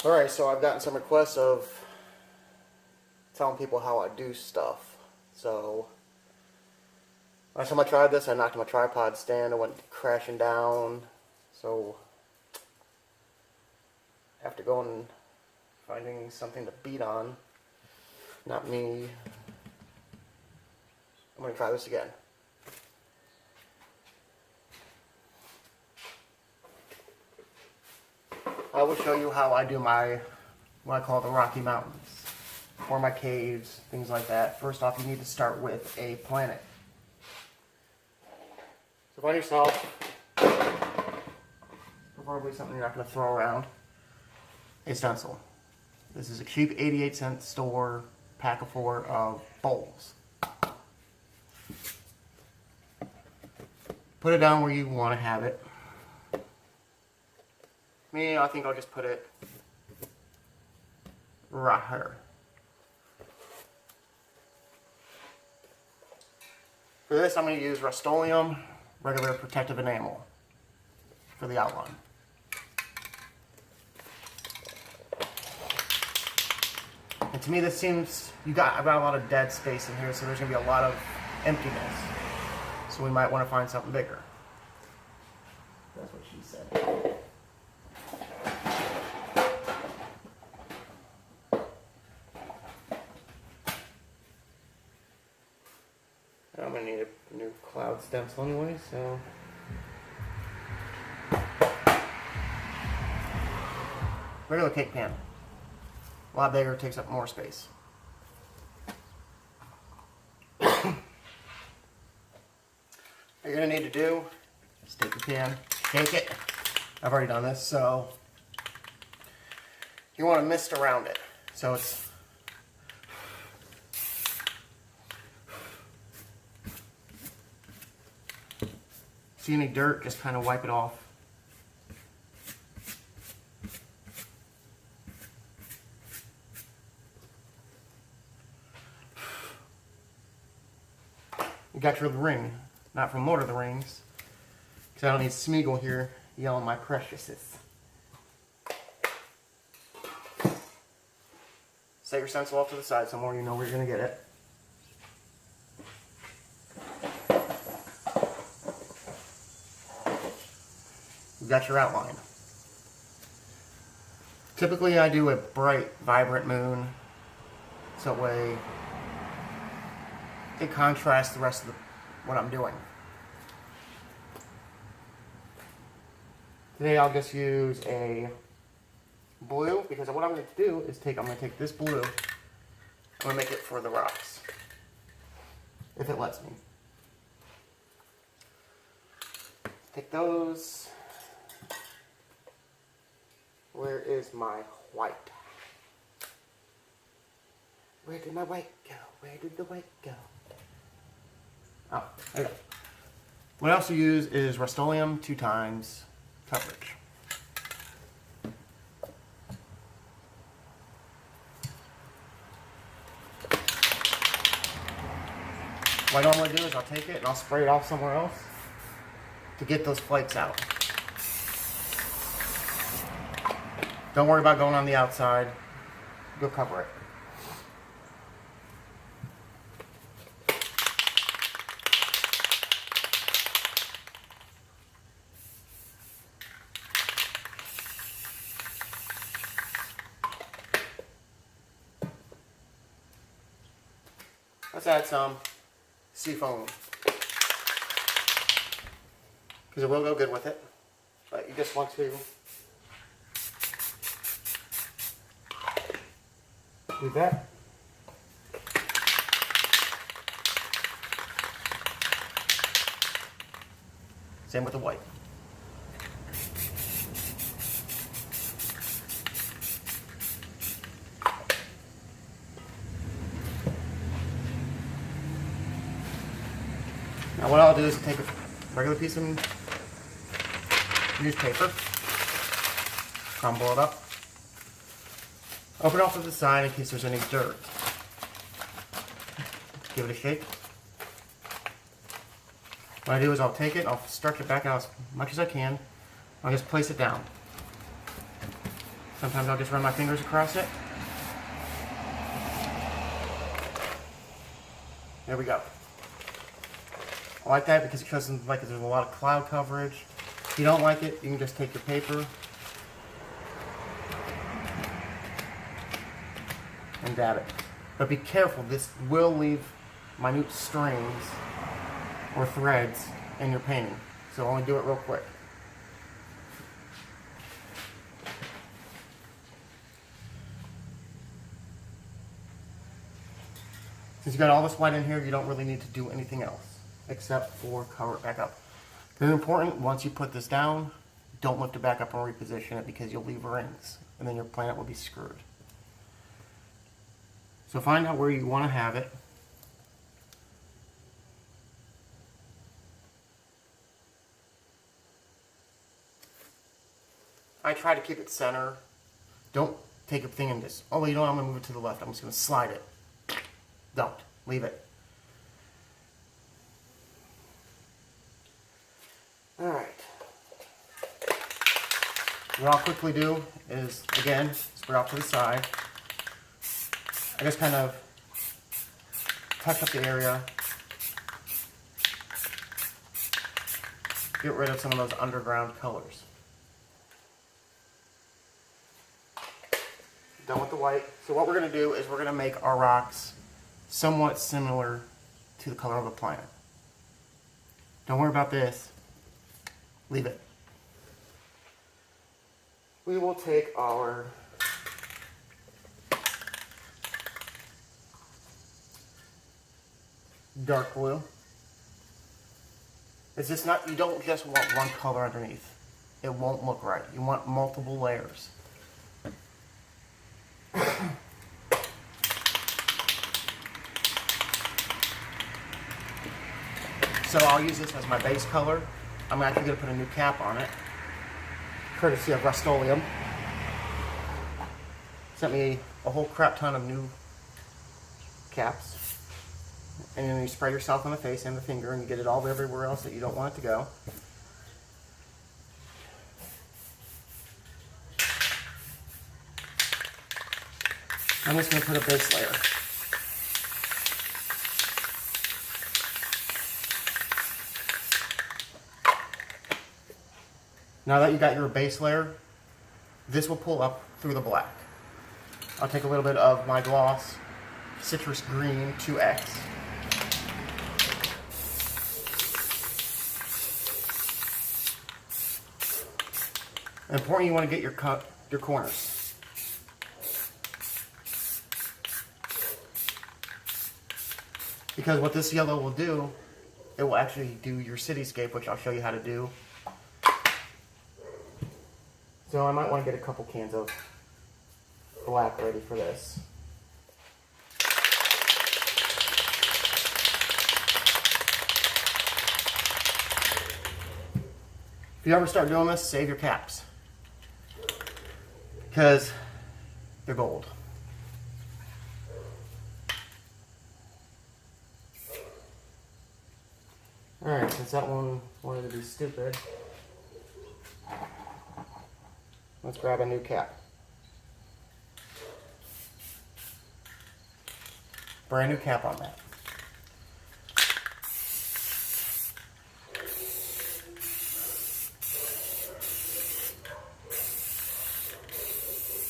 Alright, so I've gotten some requests of telling people how I do stuff. So, last time I tried this, I knocked my tripod stand, it went crashing down. So, after going and finding something to beat on, not me, I'm going to try this again. I will show you how I do my, what I call the Rocky Mountains, or my caves, things like that. First off, you need to start with a planet. So find yourself, preferably something you're not going to throw around, a stencil. This is a cheap 88-cent store pack of 4 of bowls. Put it down where you want to have it. Me, I think I'll just put it right here. For this, I'm going to use Rust-Oleum regular protective enamel for the outline. And to me, this seems, I've got a lot of dead space in here, so there's going to be a lot of emptiness. So we might want to find something bigger. That's what she said. I'm going to need a new cloud stencil anyway, so... Regular cake pan. A lot bigger, takes up more space. What you're going to need to do is take the pan, shake it. I've already done this, so... You want to mist around it. So it's... See any dirt, just kind of wipe it off. You got your ring, not from Lord of the Rings, because I don't need Smeagol here yelling my preciouses. Set your stencil off to the side somewhere, you know where you're going to get it. You've got your outline. Typically I do a bright, vibrant moon, so that way it contrasts the rest of what I'm doing. Today I'll just use a blue, because what I'm going to do is I'm going to take this blue, I'm going to make it for the rocks, if it lets me. Take those. Where is my white? Where did my white go? Where did the white go? Oh, there you go. What I also use is Rust-Oleum 2 times coverage. What I normally do is I'll take it and I'll spray it off somewhere else to get those flakes out. Don't worry about going on the outside. Go cover it. Let's add some seafoam, because it will go good with it, but you just want to do that. Same with the white. Now what I'll do is take a regular piece of newspaper, crumble it up, open it off to the side in case there's any dirt. Give it a shake. What I do is I'll take it, I'll stretch it back out as much as I can, I'll just place it down. Sometimes I'll just run my fingers across it. There we go. I like that because it shows like there's a lot of cloud coverage. If you don't like it, you can just take your paper and dab it. But be careful, this will leave minute strings or threads in your painting. So only do it real quick. Since you got all this white in here, you don't really need to do anything else except for cover it back up. Very important, once you put this down, don't lift it back up and reposition it because you'll leave rings and then your planet will be screwed. So find out where you want to have it. I try to keep it center. Don't take a thing and just, oh, you know what, I'm going to move it to the left. I'm just going to slide it. Don't. Leave it. Alright. What I'll quickly do is, again, spread off to the side. I just kind of touch up the area. Get rid of some of those underground colors. Done with the white. So what we're going to do is we're going to make our rocks somewhat similar to the color of the planet. Don't worry about this. Leave it. We will take our dark blue. It's just not, you don't just want one color underneath. It won't look right. You want multiple layers. So I'll use this as my base color. I'm actually going to put a new cap on it, courtesy of Rust-Oleum. Sent me a whole crap ton of new caps. And then you spray yourself on the face and the finger and you get it all everywhere else that you don't want it to go. I'm just going to put a base layer. Now that you got your base layer, this will pull up through the black. I'll take a little bit of my gloss Citrus Green 2X. Important, you want to get your corners. Because what this yellow will do, it will actually do your cityscape, which I'll show you how to do. So I might want to get a couple cans of black ready for this. If you ever start doing this, save your caps. Because they're gold. Alright, since that one wanted to be stupid, let's grab a new cap. Brand new cap on that.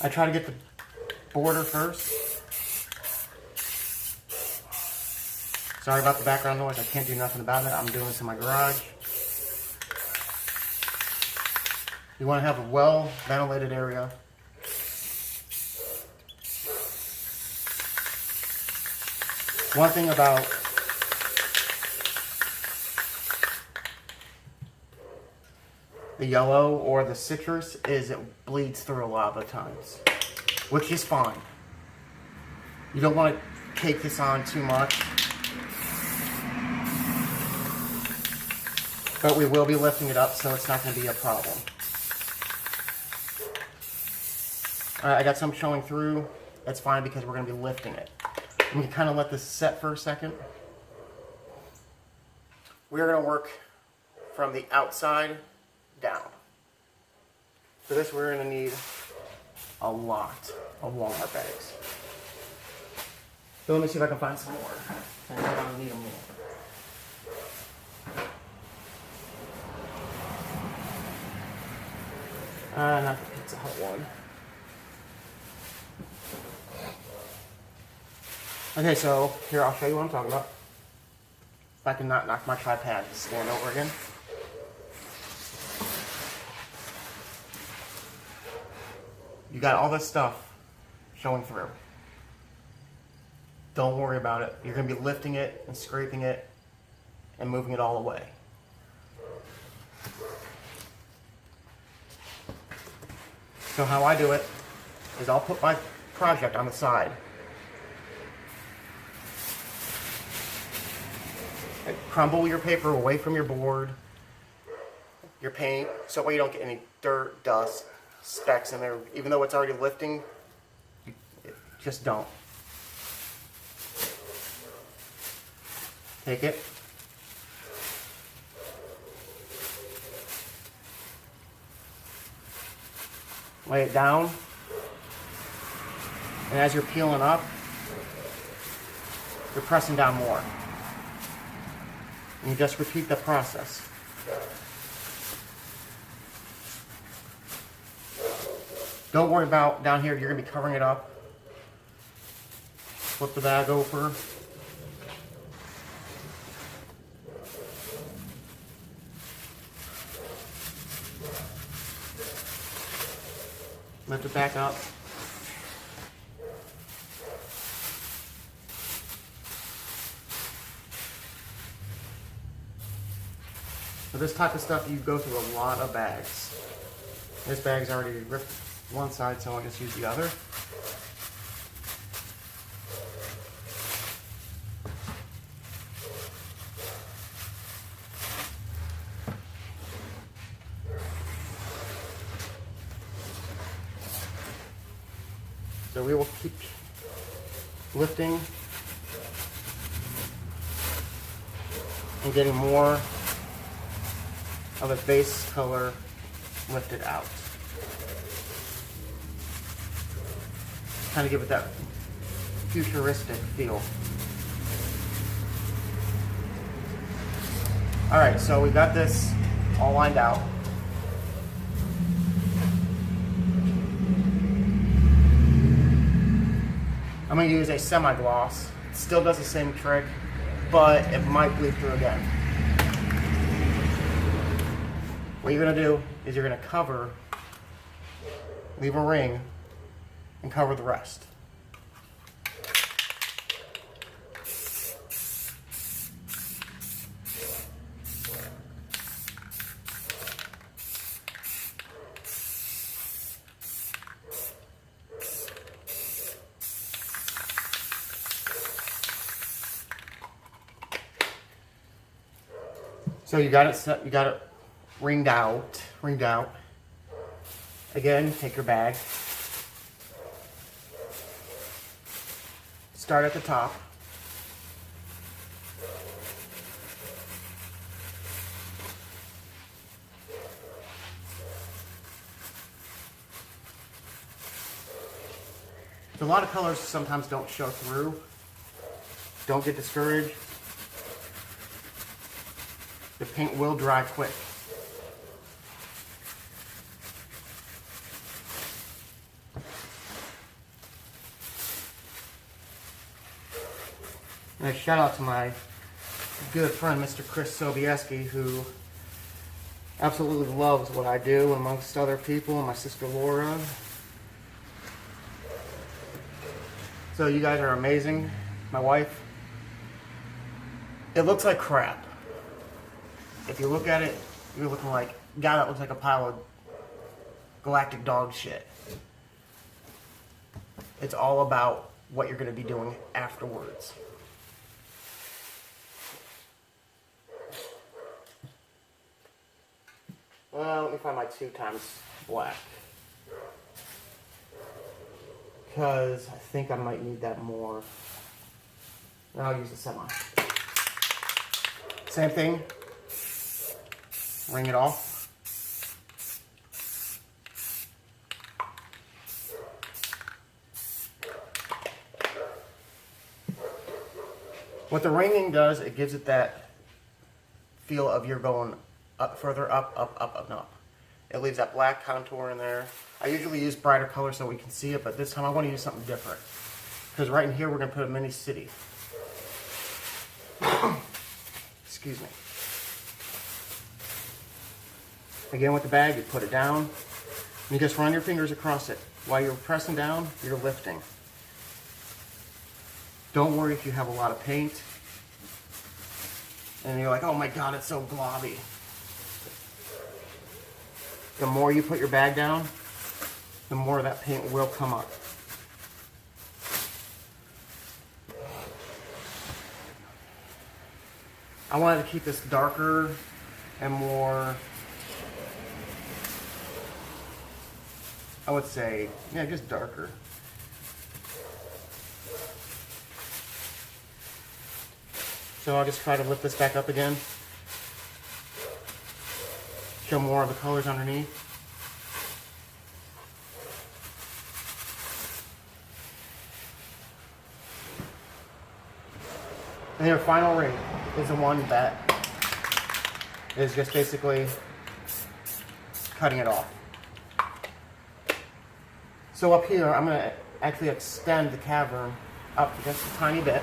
I try to get the border first. Sorry about the background noise, I can't do nothing about it. I'm doing this in my garage. You want to have a well ventilated area. One thing about the yellow or the citrus is it bleeds through a lot of the times, which is fine. You don't want to cake this on too much, but we will be lifting it up, so it's not going to be a problem. Alright, I got some showing through. That's fine because we're going to be lifting it. We can kind of let this set for a second. We're going to work from the outside down. For this, we're going to need a lot of Walmart bags. So let me see if I can find some more. I know I'll need them more. Not the Pizza Hut one. Okay, so here I'll show you what I'm talking about. If I can not knock my tripod stand over again. You got all this stuff showing through. Don't worry about it. You're going to be lifting it and scraping it and moving it all away. So how I do it is I'll put my project on the side. And crumble your paper away from your board, your paint, so that way you don't get any dirt, dust, specks in there. Even though it's already lifting, just don't. Take it. Lay it down. And as you're peeling up, you're pressing down more. And you just repeat the process. Don't worry about down here, you're going to be covering it up. Flip the bag over. Lift it back up. For this type of stuff, you go through a lot of bags. This bag's already ripped one side, so I'll just use the other. So we will keep lifting and getting more of the base color lifted out. Kind of give it that futuristic feel. Alright, so we got this all lined out. I'm going to use a semi-gloss. It still does the same trick, but it might bleed through again. What you're going to do is you're going to cover, leave a ring, and cover the rest. So you got it set, you got it ringed out. Again, take your bag. Start at the top. A lot of colors sometimes don't show through. Don't get discouraged. The paint will dry quick. And a shout out to my good friend, Mr. Sobieski, who absolutely loves what I do, amongst other people, and my sister Laura. So you guys are amazing. My wife. It looks like crap. If you look at it, you're looking like, God, that looks like a pile of galactic dog shit. It's all about what you're going to be doing afterwards. Well, let me find my 2x black. Because I think I might need that more. Then I'll use the semi. Same thing. Ring it off. What the ringing does, it gives it that feel of you're going up, further up, up, up, up, and up. It leaves that black contour in there. I usually use brighter colors so we can see it, but this time I want to use something different. Because right in here we're going to put a mini city. Excuse me. Again with the bag, you put it down, and you just run your fingers across it. While you're pressing down, you're lifting. Don't worry if you have a lot of paint, and you're like, oh my god, it's so globby. The more you put your bag down, the more of that paint will come up. I wanted to keep this darker and more, I would say, yeah, just darker. So I'll just try to lift this back up again. Show more of the colors underneath. And your final ring is the one that is just basically cutting it off. So up here, I'm going to actually extend the cavern up just a tiny bit.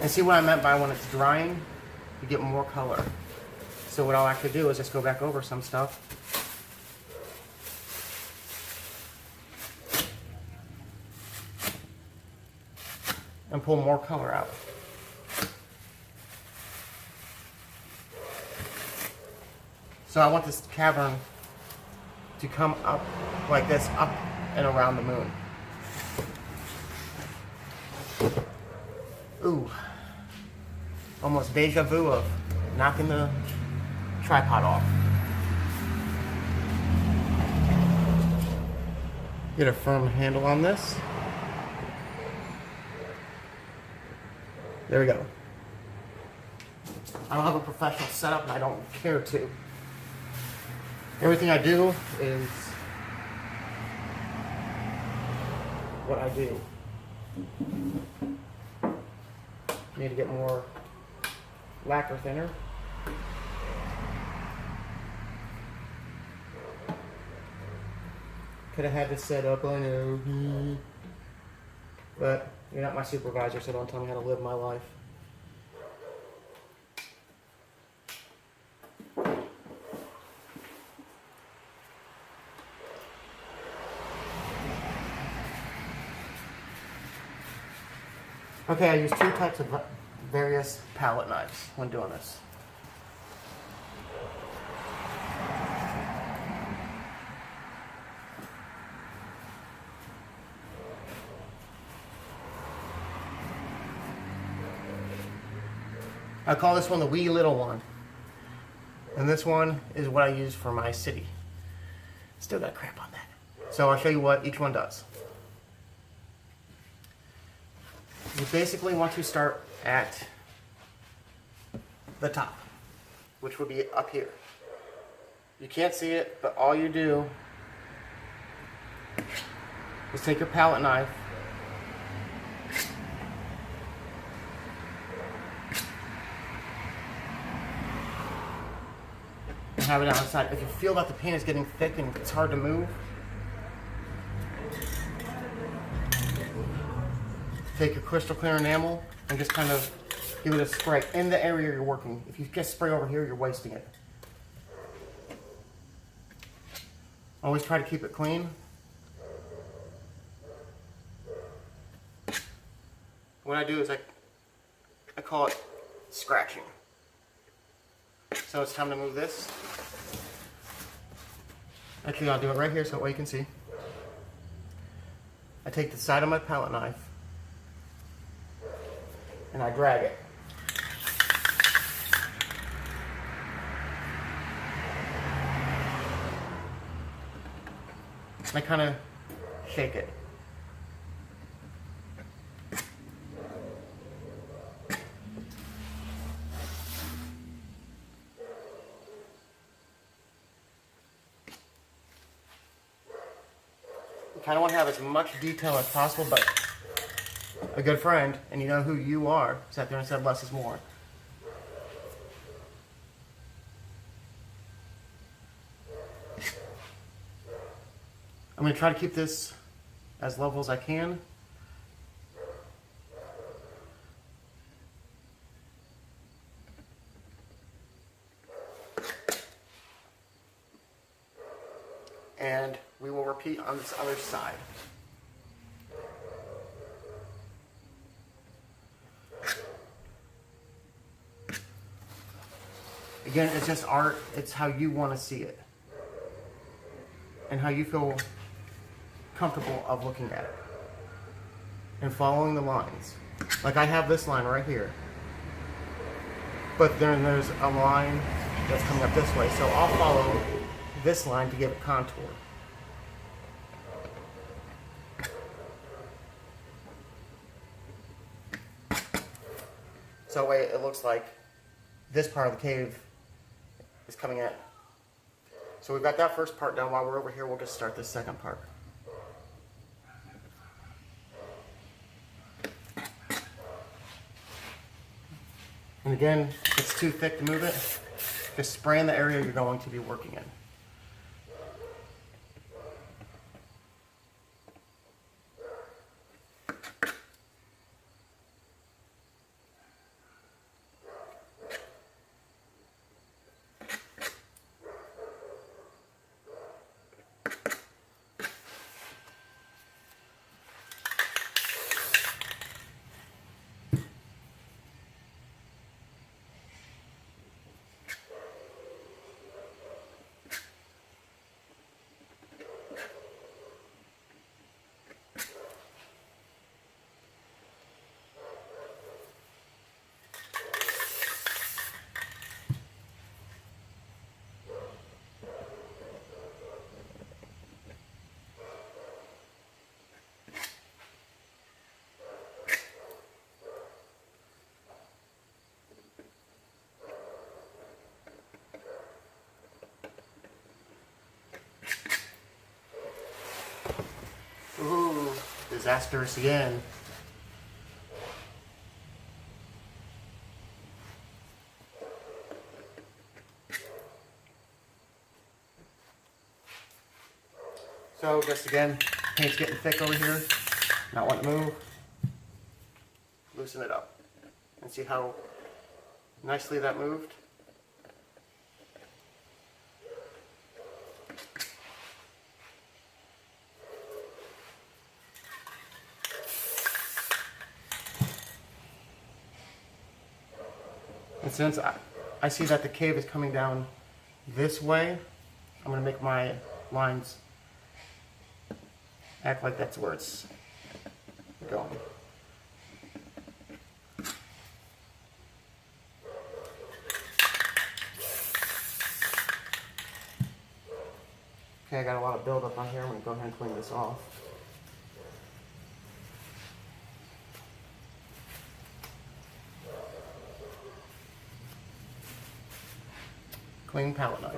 And see what I meant by when it's drying, you get more color. So what I'll actually do is just go back over some stuff. And pull more color out. So I want this cavern to come up like this, up and around the moon. Ooh. Almost deja vu of knocking the tripod off. Get a firm handle on this. There we go. I don't have a professional setup and I don't care to. Everything I do is what I do. Need to get more lacquer thinner. Could have had this set up, I know. But you're not my supervisor, so don't tell me how to live my life. Okay, I use two types of various palette knives when doing this. I call this one the wee little one. And this one is what I use for my city. Still got crap on that. So I'll show you what each one does. You basically want to start at the top, which would be up here. You can't see it, but all you do is take your palette knife and have it on the side. If you feel that the paint is getting thick and it's hard to move, take your crystal clear enamel and just kind of give it a spray in the area you're working. If you just spray over here, you're wasting it. Always try to keep it clean. What I do is I call it scratching. So it's time to move this. Actually, I'll do it right here so that way you can see. I take the side of my palette knife and I drag it. I kind of shake it. You kind of want to have as much detail as possible, but a good friend, and you know who you are, sat there and said less is more. I'm going to try to keep this as level as I can. And we will repeat on this other side. Again, it's just art. It's how you want to see it. And how you feel comfortable of looking at it. And following the lines. Like I have this line right here. But then there's a line that's coming up this way. So I'll follow this line to give it contour. So that way it looks like this part of the cave is coming in. So we've got that first part done. While we're over here, we'll just start this second part. And again, if it's too thick to move it, just spray in the area you're going to be working in. Ooh, disastrous again. So just again, paint's getting thick over here. Not wanting to move. Loosen it up. And see how nicely that moved? And since I see that the cave is coming down this way, I'm going to make my lines act like that's where it's going. Okay, I got a lot of buildup on here. I'm going to go ahead and clean this off. Clean palette knife.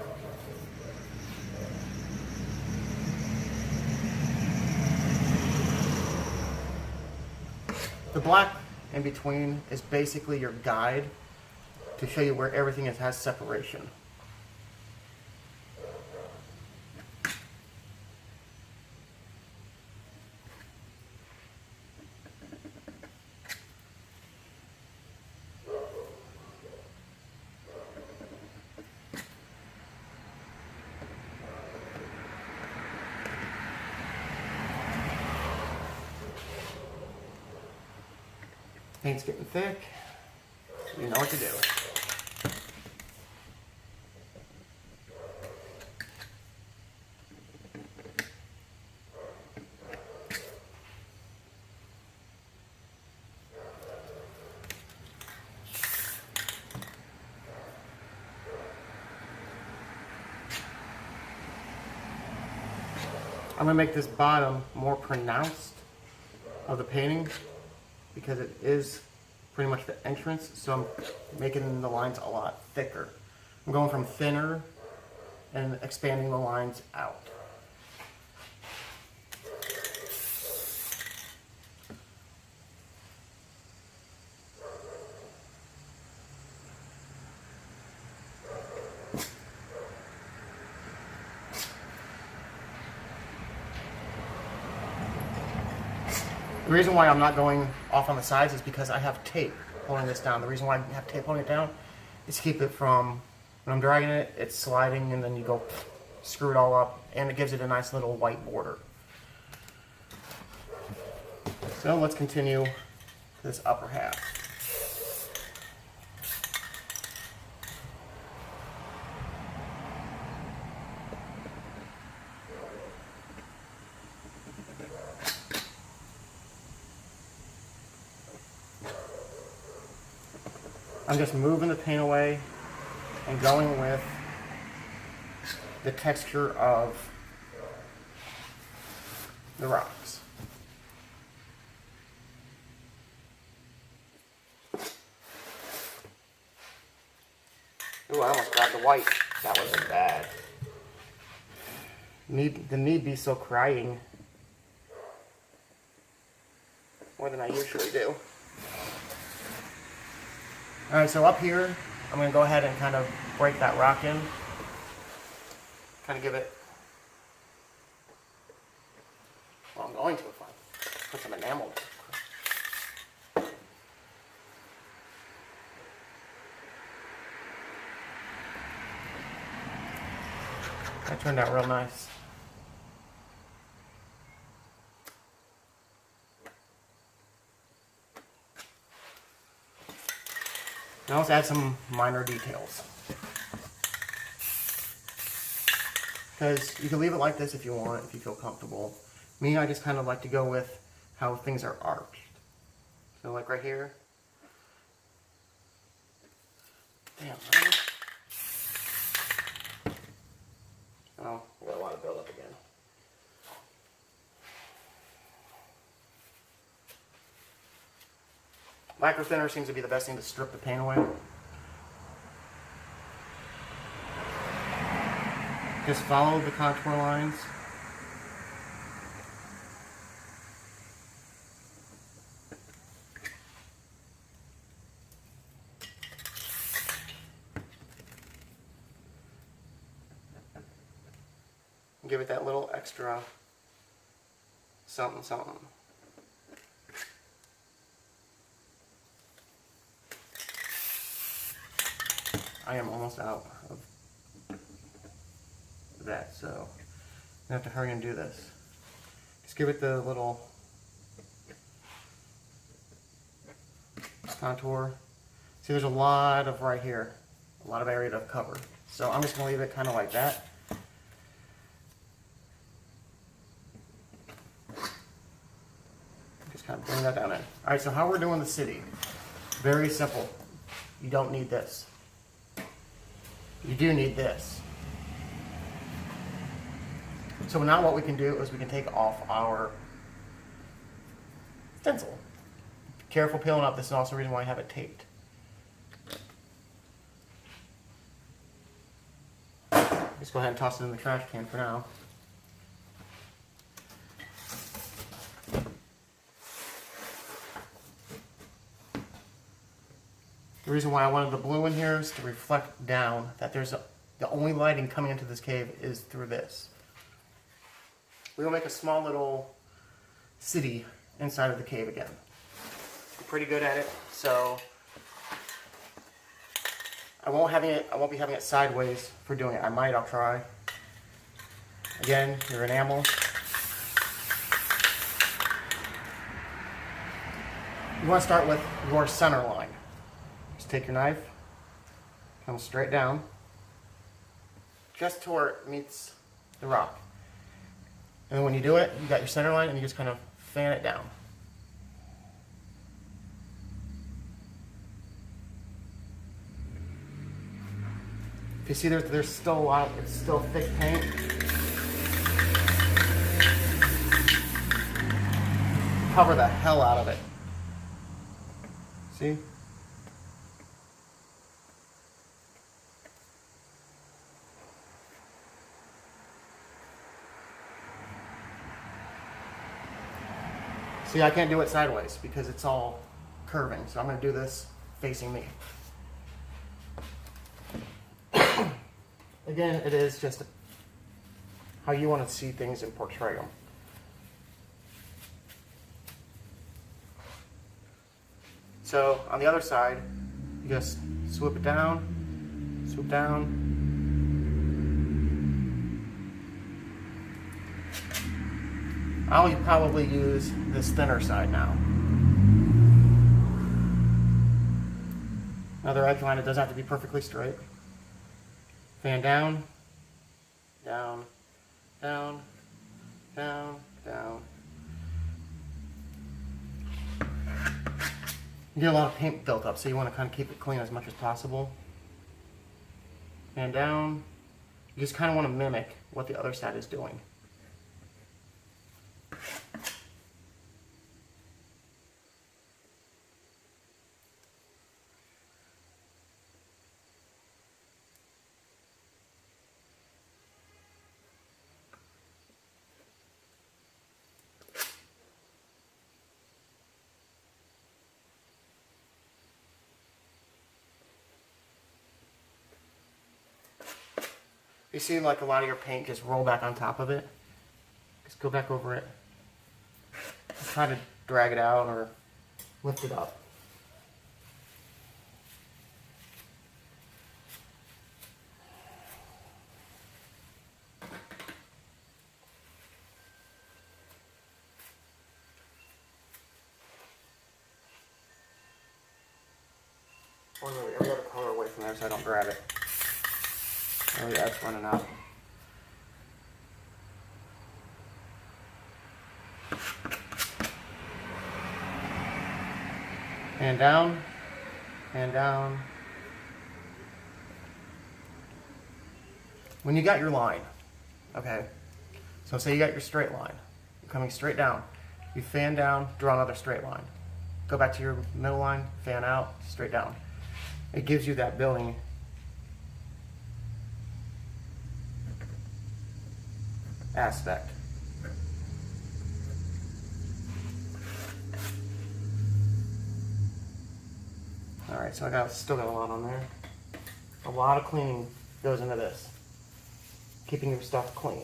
The black in between is basically your guide to show you where everything has separation. Paint's getting thick. You know what to do. I'm going to make this bottom more pronounced of the painting because it is pretty much the entrance, so I'm making the lines a lot thicker. I'm going from thinner and expanding the lines out. The reason why I'm not going off on the sides is because I have tape holding this down. The reason why I have tape holding it down is to keep it from, when I'm dragging it, it's sliding and then you go screw it all up, and it gives it a nice little white border. So let's continue this upper half. I'm just moving the paint away and going with the texture of the rocks. Ooh, I almost grabbed the white. That wasn't bad. The need be so crying more than I usually do. Alright, so up here, I'm going to go ahead and kind of break that rock in. Kind of give it, well, I'm going to if I put some enamel. That turned out real nice. Now let's add some minor details. Because you can leave it like this if you want, if you feel comfortable. Me, I just kind of like to go with how things are arched. So like right here. Damn, man. Oh, we got a lot of buildup again. Micro thinner seems to be the best thing to strip the paint away. Just follow the contour lines. Give it that little extra something something. I am almost out of that, so I'm gonna have to hurry and do this. Just give it the little contour. See, there's a lot of right here, a lot of area to cover. So I'm just gonna leave it kind of like that. Just kind of bring that down in. All right, so how we're doing the city, very simple. You don't need this. You do need this. So now what we can do is we can take off our stencil. Careful peeling up. This is also the reason why I have it taped. Just go ahead and toss it in the trash can for now. The reason why I wanted the blue in here is to reflect down that the only lighting coming into this cave is through this. We will make a small little city inside of the cave again. I'm pretty good at it, so I won't be having it sideways for doing it. I'll try. Again, your enamel. You want to start with your center line. Take your knife, come straight down, just to where it meets the rock. And then when you do it, you got your center line and you just kind of fan it down. If you see there's still a lot, it's still thick paint. Cover the hell out of it. See? See, I can't do it sideways because it's all curving, so I'm going to do this facing me. Again, it is just how you want to see things and portray them. So on the other side, you just swoop it down, swoop down. I'll probably use this thinner side now. Another edge line, it doesn't have to be perfectly straight. Fan down, down, down, down, down. You get a lot of paint built up, so you want to kind of keep it clean as much as possible. Fan down. You just kind of want to mimic what the other side is doing. You see like a lot of your paint just roll back on top of it. Just go back over it. Just try to drag it out or lift it up. Or move every other color away from there so I don't grab it. Oh yeah, it's running out. Hand down, hand down. When you got your line, okay, so say you got your straight line, you're coming straight down, you fan down, draw another straight line. Go back to your middle line, fan out, straight down. It gives you that building aspect. Alright, so still got a lot on there. A lot of cleaning goes into this. Keeping your stuff clean.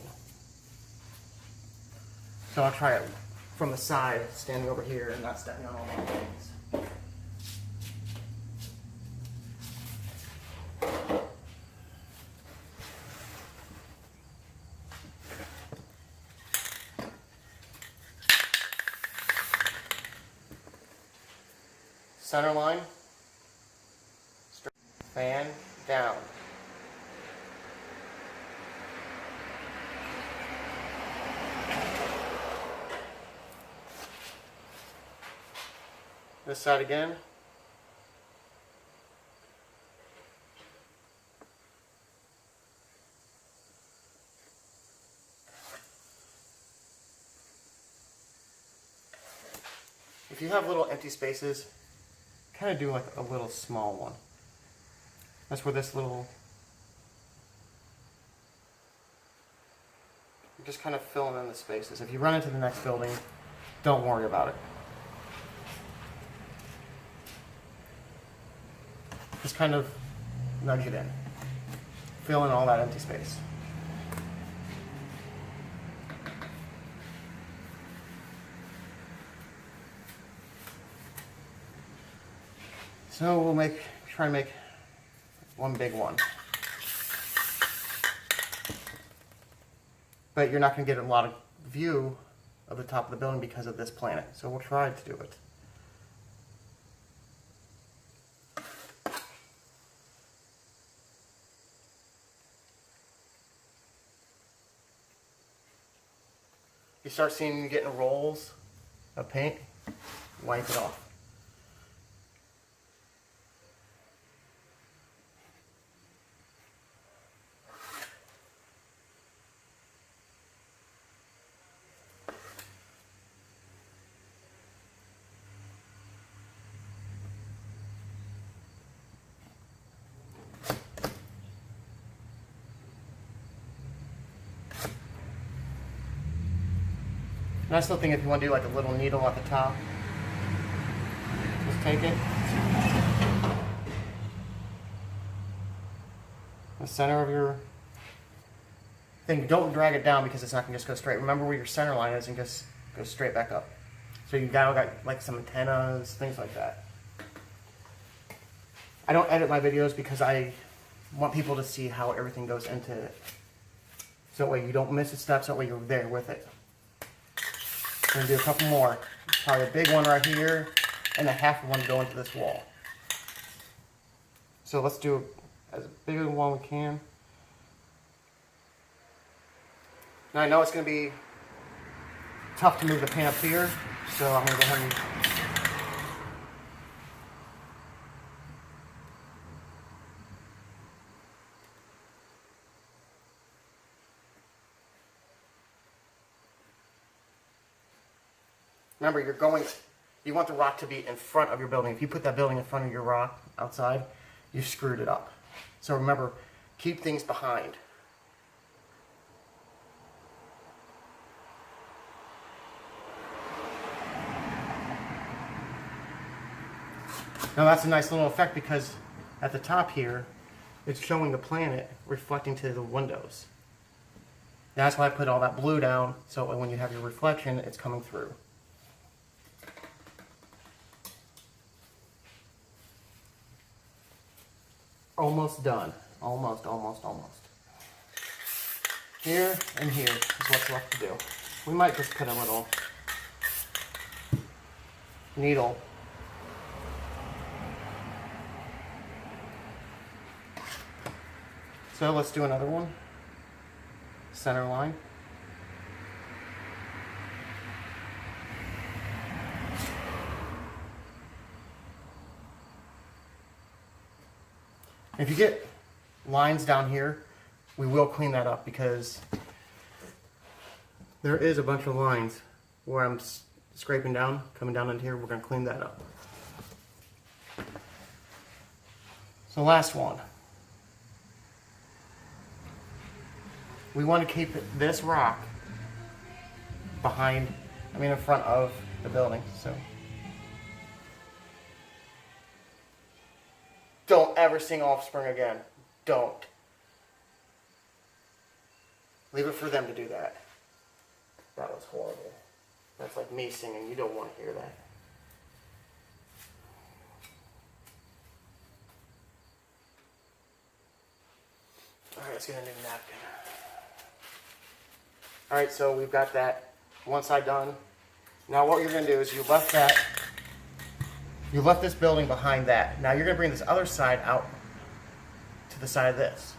So I'll try it from the side, standing over here and not stepping on all my things. Center line, fan down. This side again. If you have little empty spaces, kind of do like a little small one. That's where this little, you're just kind of filling in the spaces. If you run into the next building, don't worry about it. Just kind of nudge it in. Fill in all that empty space. So we'll try to make one big one. But you're not going to get a lot of view of the top of the building because of this planet. So we'll try to do it. You start seeing you getting rolls of paint, wipe it off. And I still think if you want to do like a little needle at the top, just take it. The center of your thing, don't drag it down because it's not going to just go straight. Remember where your center line is and just go straight back up. So you've got like some antennas, things like that. I don't edit my videos because I want people to see how everything goes into it. So that way you don't miss a step, so that way you're there with it. I'm going to do a couple more. Probably a big one right here, and a half one to go into this wall. So let's do as big a one we can. Now I know it's going to be tough to move the pan up here, so I'm going to go ahead and remember, you want the rock to be in front of your building. If you put that building in front of your rock outside, you screwed it up. So remember, keep things behind. Now that's a nice little effect because at the top here, it's showing the planet reflecting to the windows. That's why I put all that blue down, so when you have your reflection, it's coming through. Almost done. Almost. Here and here is what's left to do. We might just put a little needle. So let's do another one. Center line. If you get lines down here, we will clean that up because there is a bunch of lines where I'm scraping down, coming down into here. We're going to clean that up. So last one. We want to keep this rock in front of the building. So don't ever sing Offspring again. Don't. Leave it for them to do that. That was horrible. That's like me singing. You don't want to hear that. Alright, let's get a new napkin. Alright, so we've got that one side done. Now what you're going to do is you left this building behind that. Now you're going to bring this other side out to the side of this.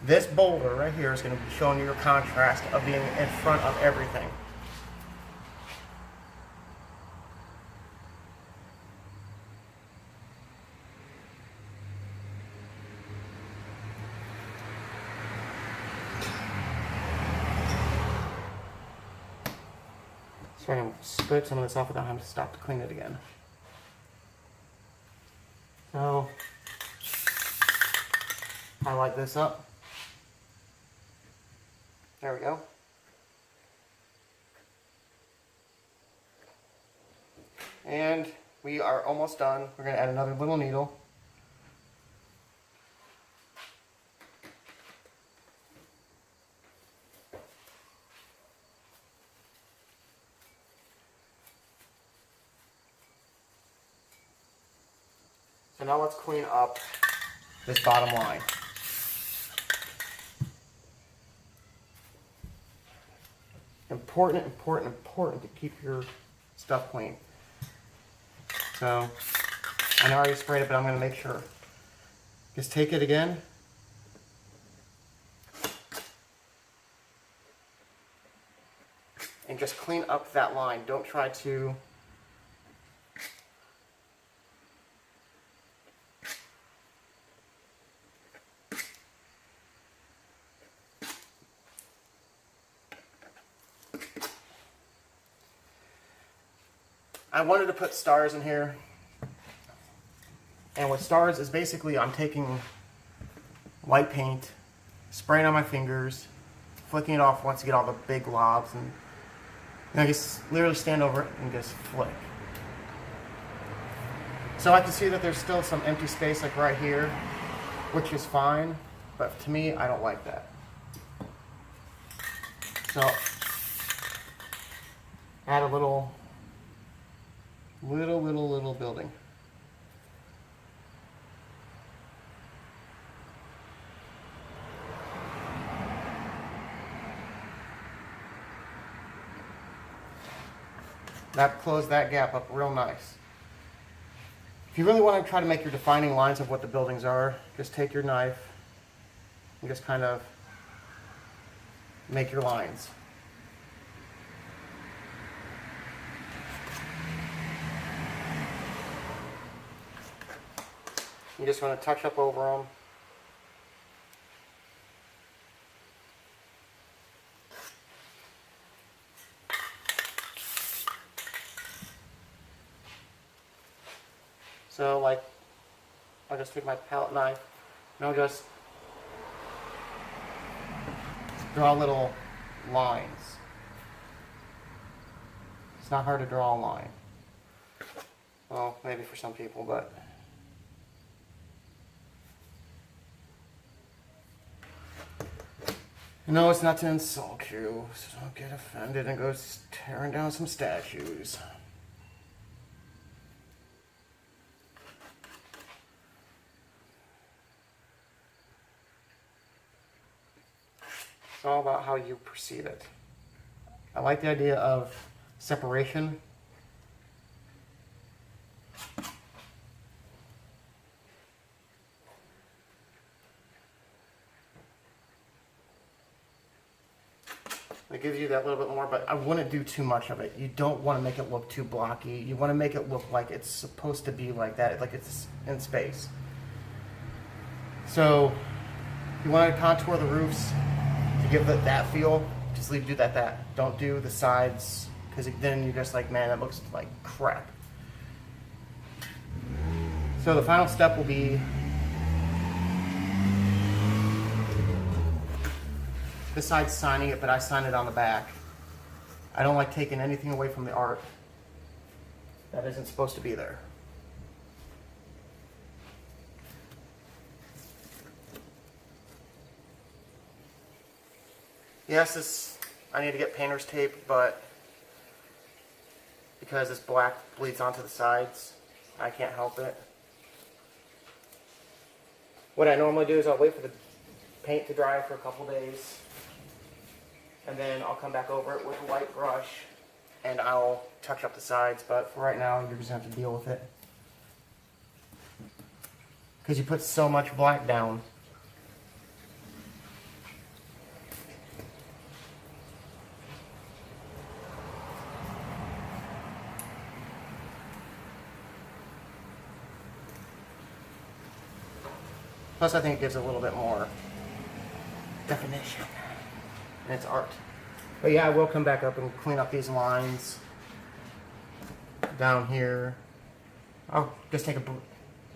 This boulder right here is going to be showing you your contrast of being in front of everything. So I'm going to scrape some of this off without having to stop to clean it again. So, highlight this up. There we go. And we are almost done. We're going to add another little needle. So now let's clean up this bottom line. Important to keep your stuff clean. So, I know I already sprayed it, but I'm going to make sure. Just take it again. And just clean up that line. Don't try to I wanted to put stars in here, and what stars is basically I'm taking white paint, spraying on my fingers, flicking it off once you get all the big globs, and I just literally stand over it and just flick. So I can see that there's still some empty space like right here, which is fine, but to me I don't like that. So add a little building. That closed that gap up real nice. If you really want to try to make your defining lines of what the buildings are, just take your knife and just kind of make your lines. You just want to touch up over them. So like, I'll just take my palette knife and I'll just draw little lines. It's not hard to draw a line. Well, maybe for some people, but no, it's not to insult you, so don't get offended and go tearing down some statues. It's all about how you perceive it. I like the idea of separation. It gives you that little bit more, but I wouldn't do too much of it. You don't want to make it look too blocky. You want to make it look like it's supposed to be like that, like it's in space. So you want to contour the roofs to give it that feel. Just do that. Don't do the sides, because then you're just like, man, that looks like crap. So the final step will be this side's signing it, but I sign it on the back. I don't like taking anything away from the art that isn't supposed to be there. Yes, I need to get painter's tape, but because this black bleeds onto the sides, I can't help it. What I normally do is I'll wait for the paint to dry for a couple days, and then I'll come back over it with a white brush and I'll touch up the sides, but for right now you're just going to have to deal with it. Because you put so much black down. Plus I think it gives a little bit more definition. And it's art. But yeah, I will come back up and clean up these lines down here. I'll just take a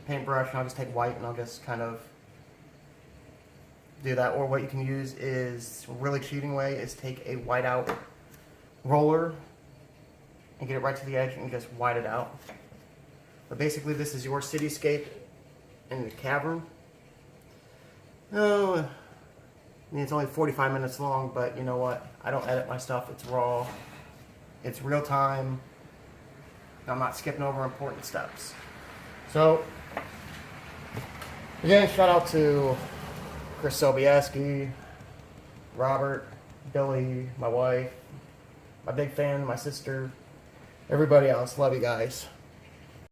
paintbrush and I'll just take white and I'll just kind of do that. Or what you can use is, a really cheating way, is take a whiteout roller and get it right to the edge and just white it out. But basically this is your cityscape in the cavern. Oh, I mean, it's only 45 minutes long, but you know what? I don't edit my stuff. It's raw. It's real time. I'm not skipping over important steps. So, again, shout out to Sobieski, Robert, Billy, my wife, my big fan, my sister, everybody else. Love you guys.